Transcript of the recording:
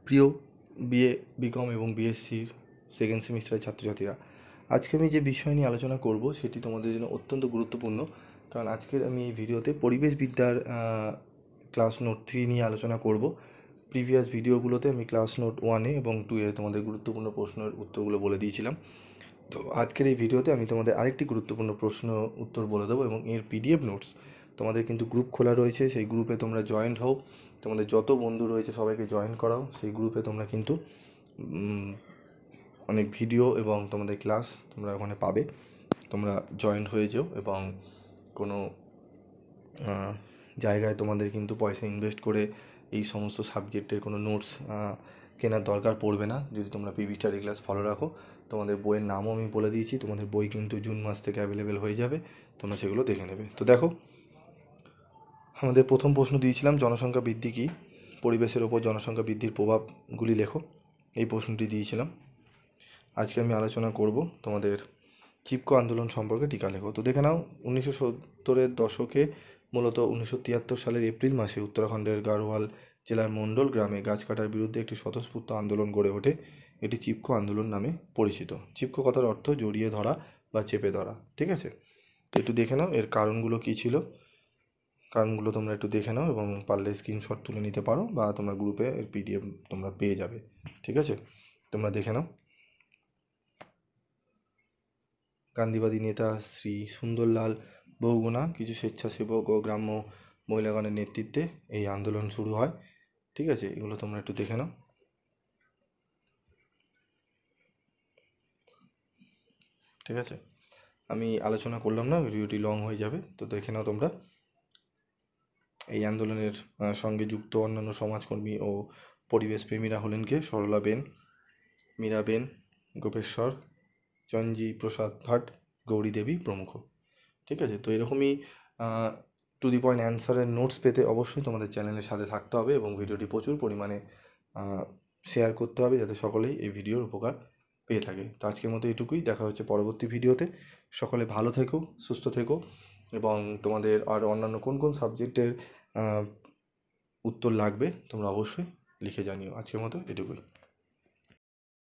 প্রিয় BA BCom এবং বিএসসির second সেমিস্টারের ছাত্রছাত্রীরা, আজকে আমি যে বিষয় নিয়ে আলোচনা করব সেটি তোমাদের জন্য অত্যন্ত গুরুত্বপূর্ণ। কারণ আজকের আমি এই ভিডিওতে পরিবেশবিদ্যার ক্লাস নোট 3 নিয়ে আলোচনা করব। প্রিভিয়াস ভিডিওগুলোতে আমি ক্লাস নোট 1 এবং 2 তোমাদের গুরুত্বপূর্ণ প্রশ্নের উত্তরগুলো বলে দিয়েছিলাম। তো আজকের এই ভিডিওতে আমি তোমাদের আরেকটি গুরুত্বপূর্ণ প্রশ্ন উত্তর বলে দেবো এবং এর পিডিএফ নোটস তোমাদের কিন্তু গ্রুপ খোলা রয়েছে, সেই গ্রুপে তোমরা জয়েন্ট হও। তোমাদের যত বন্ধু রয়েছে সবাইকে জয়েন করাও, সেই গ্রুপে তোমরা কিন্তু অনেক ভিডিও এবং তোমাদের ক্লাস তোমরা ওখানে পাবে। তোমরা জয়েন্ট হয়ে যাও এবং কোনো জায়গায় তোমাদের কিন্তু পয়সা ইনভেস্ট করে এই সমস্ত সাবজেক্টের কোনো নোটস কেনার দরকার পড়বে না যদি তোমরা পিভি স্টাডি ক্লাস ফলো রাখো। তোমাদের বইয়ের নামও আমি বলে দিয়েছি, তোমাদের বই কিন্তু জুন মাস থেকে অ্যাভেলেবেল হয়ে যাবে, তোমরা সেগুলো দেখে নেবে। তো দেখো, আমাদের প্রথম প্রশ্ন দিয়েছিলাম জনসংখ্যা বৃদ্ধি কী, পরিবেশের ওপর জনসংখ্যা বৃদ্ধির প্রভাবগুলি লেখো, এই প্রশ্নটি দিয়েছিলাম। আজকে আমি আলোচনা করব তোমাদের চিপকো আন্দোলন সম্পর্কে টিকা লেখো। তো দেখে নাও, 1970-এর দশকে মূলত 1973 সালের এপ্রিল মাসে উত্তরাখণ্ডের গাড়োয়াল জেলার মণ্ডল গ্রামে গাছ কাটার বিরুদ্ধে একটি স্বতঃস্ফূর্ত আন্দোলন গড়ে ওঠে। এটি চিপকো আন্দোলন নামে পরিচিত। চিপকো কথার অর্থ জড়িয়ে ধরা বা চেপে ধরা। ঠিক আছে, একটু দেখে নাও এর কারণগুলো কী ছিল। কারণগুলো তোমরা একটু দেখে নাও এবং পারলে স্ক্রিনশট তুলে নিতে পারো বা তোমরা গ্রুপে এর পিডিএফ তোমরা পেয়ে যাবে। ঠিক আছে, তোমরা দেখে নাও। গান্ধীবাদী নেতা শ্রী সুন্দরলাল বহুগুণা, কিছু স্বেচ্ছাসেবক ও গ্রাম্য মহিলাগণের নেতৃত্বে এই আন্দোলন শুরু হয়। ঠিক আছে, এগুলো তোমরা একটু দেখে নাও। ঠিক আছে, আমি আলোচনা করলাম না, ভিডিওটি লং হয়ে যাবে, তো দেখে নাও তোমরা। এই আন্দোলনের সঙ্গে যুক্ত অন্যান্য সমাজকর্মী ও পরিবেশপ্রেমীরা হলেন কে? সরলাবেন, মীরাবেন, গোপেশ্বর, চঞ্জি প্রসাদ ভাট, গৌরী দেবী প্রমুখ। ঠিক আছে, তো এরকমই টু দি পয়েন্ট অ্যান্সারের নোটস পেতে অবশ্যই তোমাদের চ্যানেলের সাথে থাকতে হবে এবং ভিডিওটি প্রচুর পরিমাণে শেয়ার করতে হবে যাতে সকলেই এই ভিডিওর উপকার পেয়ে থাকে। তো আজকের মতো এটুকুই, দেখা হচ্ছে পরবর্তী ভিডিওতে। সকলে ভালো থেকো, সুস্থ থেকো এবং তোমাদের আর অন্যান্য কোন কোন সাবজেক্টের উত্তর লাগবে তোমরা অবশ্যই লিখে জানিও। আজকের মতো এটুকুই।